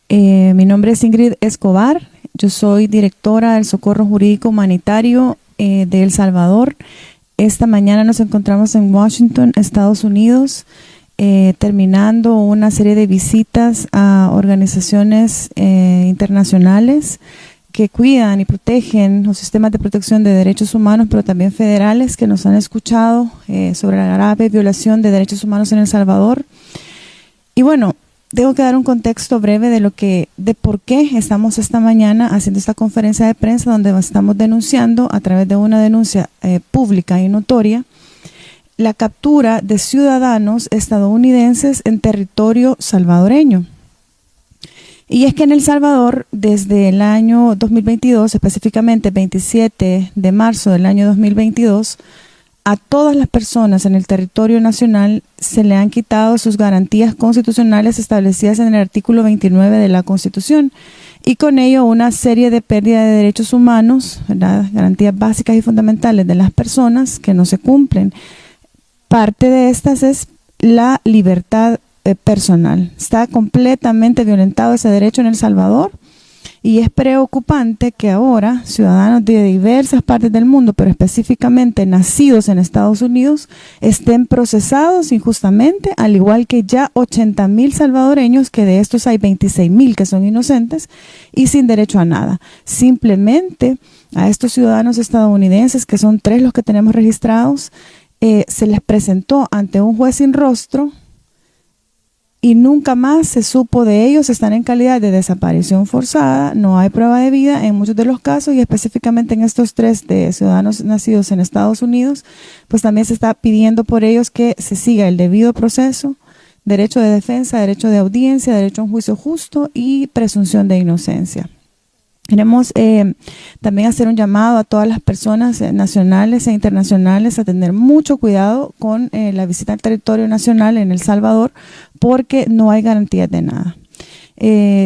Mi nombre es Ingrid Escobar. Yo soy directora del Socorro Jurídico Humanitario de El Salvador. Esta mañana nos encontramos en Washington, Estados Unidos, terminando una serie de visitas a organizaciones internacionales que cuidan y protegen los sistemas de protección de derechos humanos, pero también federales, que nos han escuchado sobre la grave violación de derechos humanos en El Salvador. Y bueno, tengo que dar un contexto breve de por qué estamos esta mañana haciendo esta conferencia de prensa, donde estamos denunciando a través de una denuncia pública y notoria la captura de ciudadanos estadounidenses en territorio salvadoreño. Y es que en El Salvador, desde el año 2022, específicamente 27 de marzo del año 2022, a todas las personas en el territorio nacional se le han quitado sus garantías constitucionales establecidas en el artículo 29 de la Constitución, y con ello una serie de pérdidas de derechos humanos, ¿verdad? Garantías básicas y fundamentales de las personas que no se cumplen. Parte de estas es la libertad personal. Está completamente violentado ese derecho en El Salvador. Y es preocupante que ahora ciudadanos de diversas partes del mundo, pero específicamente nacidos en Estados Unidos, estén procesados injustamente, al igual que ya 80,000 salvadoreños, que de estos hay 26,000 que son inocentes y sin derecho a nada. Simplemente a estos ciudadanos estadounidenses, que son 3 los que tenemos registrados, se les presentó ante un juez sin rostro y nunca más se supo de ellos. Están en calidad de desaparición forzada, no hay prueba de vida en muchos de los casos, y específicamente en estos 3 de ciudadanos nacidos en Estados Unidos, pues también se está pidiendo por ellos que se siga el debido proceso, derecho de defensa, derecho de audiencia, derecho a un juicio justo y presunción de inocencia. Queremos también hacer un llamado a todas las personas nacionales e internacionales a tener mucho cuidado con la visita al territorio nacional en El Salvador, porque no hay garantías de nada.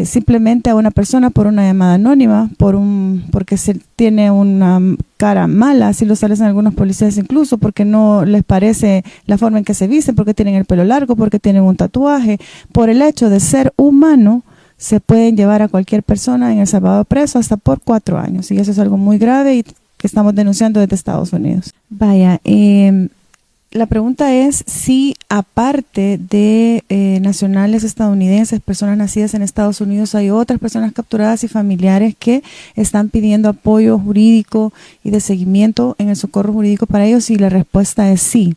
Simplemente a una persona por una llamada anónima, porque se tiene una cara mala, así lo establecen algunos policías incluso, porque no les parece la forma en que se visten, porque tienen el pelo largo, porque tienen un tatuaje, por el hecho de ser humano, se pueden llevar a cualquier persona en El Salvador preso hasta por 4 años. Y eso es algo muy grave y que estamos denunciando desde Estados Unidos. Vaya, la pregunta es si aparte de nacionales estadounidenses, personas nacidas en Estados Unidos, hay otras personas capturadas y familiares que están pidiendo apoyo jurídico y de seguimiento en el socorro jurídico para ellos, y la respuesta es sí.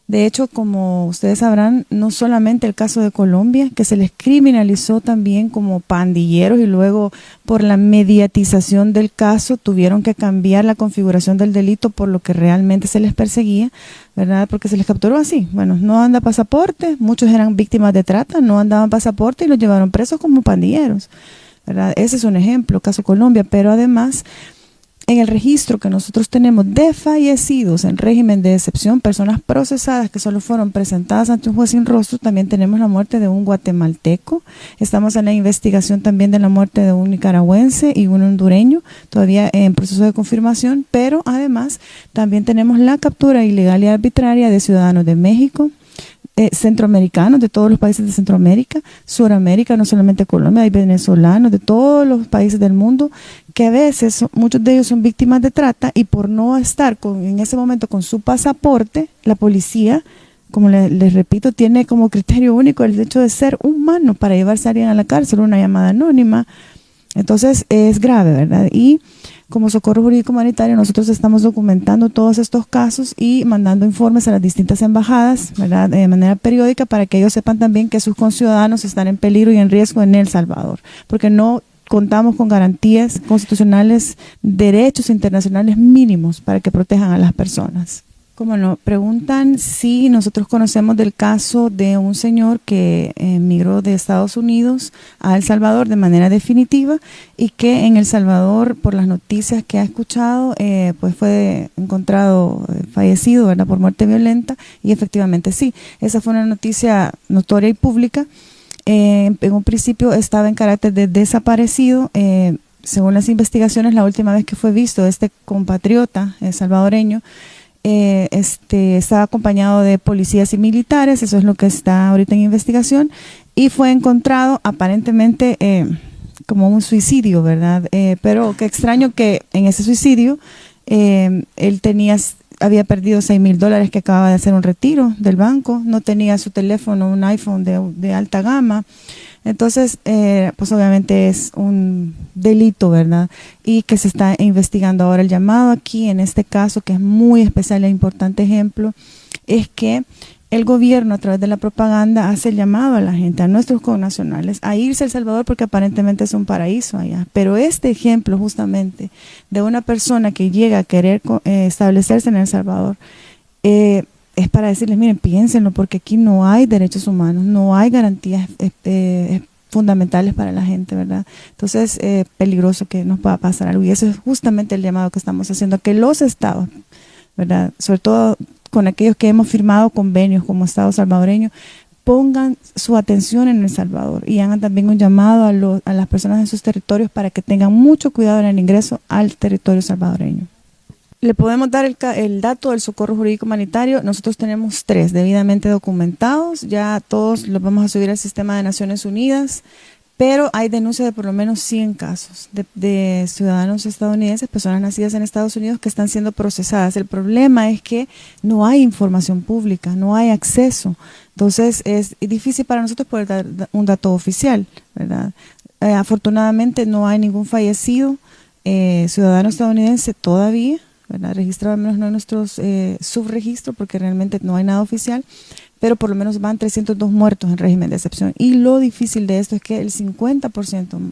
De hecho, como ustedes sabrán, no solamente el caso de Colombia, que se les criminalizó también como pandilleros, y luego por la mediatización del caso tuvieron que cambiar la configuración del delito por lo que realmente se les perseguía, ¿verdad? Porque se les capturó así. Bueno, no anda pasaporte, muchos eran víctimas de trata, no andaban pasaporte y los llevaron presos como pandilleros, ¿verdad? Ese es un ejemplo, caso Colombia, pero además, en el registro que nosotros tenemos de fallecidos en régimen de excepción, personas procesadas que solo fueron presentadas ante un juez sin rostro, también tenemos la muerte de un guatemalteco. Estamos en la investigación también de la muerte de un nicaragüense y un hondureño, todavía en proceso de confirmación, pero además también tenemos la captura ilegal y arbitraria de ciudadanos de México, centroamericanos, de todos los países de Centroamérica, Suramérica, no solamente Colombia, hay venezolanos de todos los países del mundo, que a veces muchos de ellos son víctimas de trata, y por no estar en ese momento con su pasaporte, la policía, como les repito, tiene como criterio único el hecho de ser humano para llevarse a alguien a la cárcel, una llamada anónima. Entonces es grave, ¿verdad? Y como Socorro Jurídico Humanitario nosotros estamos documentando todos estos casos y mandando informes a las distintas embajadas, ¿verdad?, de manera periódica, para que ellos sepan también que sus conciudadanos están en peligro y en riesgo en El Salvador, porque no contamos con garantías constitucionales, derechos internacionales mínimos para que protejan a las personas. Como no, preguntan si nosotros conocemos del caso de un señor que emigró de Estados Unidos a El Salvador de manera definitiva, y que en El Salvador, por las noticias que ha escuchado, pues fue encontrado fallecido, ¿verdad?, por muerte violenta. Y efectivamente sí, esa fue una noticia notoria y pública. En un principio estaba en carácter de desaparecido. Según las investigaciones, la última vez que fue visto este compatriota salvadoreño, estaba acompañado de policías y militares. Eso es lo que está ahorita en investigación, y fue encontrado aparentemente como un suicidio, ¿verdad? Pero qué extraño que en ese suicidio él había perdido $6,000 que acababa de hacer un retiro del banco, no tenía su teléfono, un iPhone de alta gama. Entonces, pues obviamente es un delito, ¿verdad? Y que se está investigando ahora. El llamado aquí, en este caso, que es muy especial e importante ejemplo, es que el gobierno, a través de la propaganda, hace el llamado a la gente, a nuestros connacionales, a irse a El Salvador porque aparentemente es un paraíso allá. Pero este ejemplo justamente de una persona que llega a querer establecerse en El Salvador, es para decirles, miren, piénsenlo, porque aquí no hay derechos humanos, no hay garantías fundamentales para la gente, ¿verdad? Entonces, peligroso que nos pueda pasar algo. Y eso es justamente el llamado que estamos haciendo, que los estados, ¿verdad? Sobre todo con aquellos que hemos firmado convenios como Estado salvadoreño, pongan su atención en El Salvador y hagan también un llamado a las personas en sus territorios para que tengan mucho cuidado en el ingreso al territorio salvadoreño. Le podemos dar el dato del socorro jurídico humanitario. Nosotros tenemos 3 debidamente documentados. Ya todos los vamos a subir al sistema de Naciones Unidas, pero hay denuncias de por lo menos 100 casos de ciudadanos estadounidenses, personas nacidas en Estados Unidos que están siendo procesadas. El problema es que no hay información pública, no hay acceso. Entonces es difícil para nosotros poder dar un dato oficial, ¿verdad? Afortunadamente no hay ningún fallecido ciudadano estadounidense todavía, ¿verdad? Registrado al menos no en nuestros subregistros, porque realmente no hay nada oficial, pero por lo menos van 302 muertos en régimen de excepción. Y lo difícil de esto es que el 50%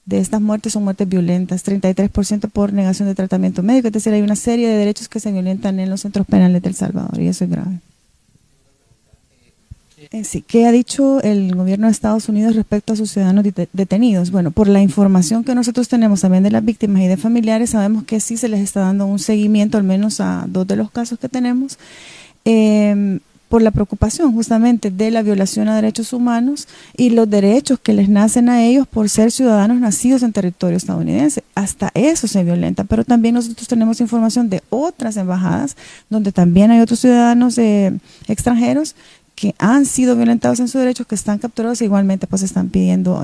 de estas muertes son muertes violentas, 33% por negación de tratamiento médico, es decir, hay una serie de derechos que se violentan en los centros penales de El Salvador, y eso es grave. Sí, ¿qué ha dicho el gobierno de Estados Unidos respecto a sus ciudadanos detenidos? Bueno, por la información que nosotros tenemos también de las víctimas y de familiares, sabemos que sí se les está dando un seguimiento, al menos a 2 de los casos que tenemos, por la preocupación justamente de la violación a derechos humanos y los derechos que les nacen a ellos por ser ciudadanos nacidos en territorio estadounidense. Hasta eso se violenta, pero también nosotros tenemos información de otras embajadas donde también hay otros ciudadanos extranjeros que han sido violentados en sus derechos, que están capturados e igualmente pues están pidiendo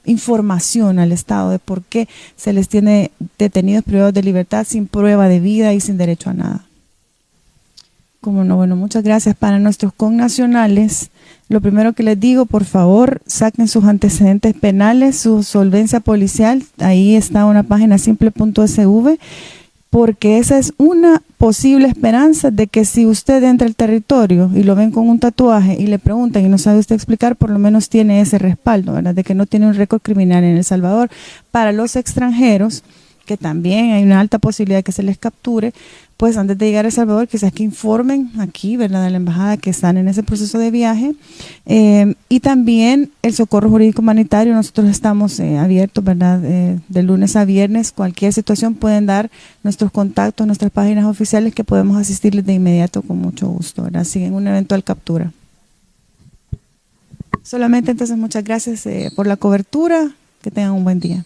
información al Estado de por qué se les tiene detenidos, privados de libertad, sin prueba de vida y sin derecho a nada. Como no, bueno, muchas gracias. Para nuestros connacionales, lo primero que les digo, por favor, saquen sus antecedentes penales, su solvencia policial, ahí está una página simple.sv, porque esa es una posible esperanza de que si usted entra al territorio y lo ven con un tatuaje y le preguntan y no sabe usted explicar, por lo menos tiene ese respaldo, ¿verdad? De que no tiene un récord criminal en El Salvador. Para los extranjeros, que también hay una alta posibilidad de que se les capture, pues antes de llegar a El Salvador, quizás que informen aquí, ¿verdad?, de la embajada que están en ese proceso de viaje. Y también el socorro jurídico humanitario, nosotros estamos abiertos, ¿verdad?, de lunes a viernes. Cualquier situación pueden dar nuestros contactos, nuestras páginas oficiales, que podemos asistirles de inmediato con mucho gusto, ¿verdad?, si en una eventual captura. Solamente entonces muchas gracias por la cobertura, que tengan un buen día.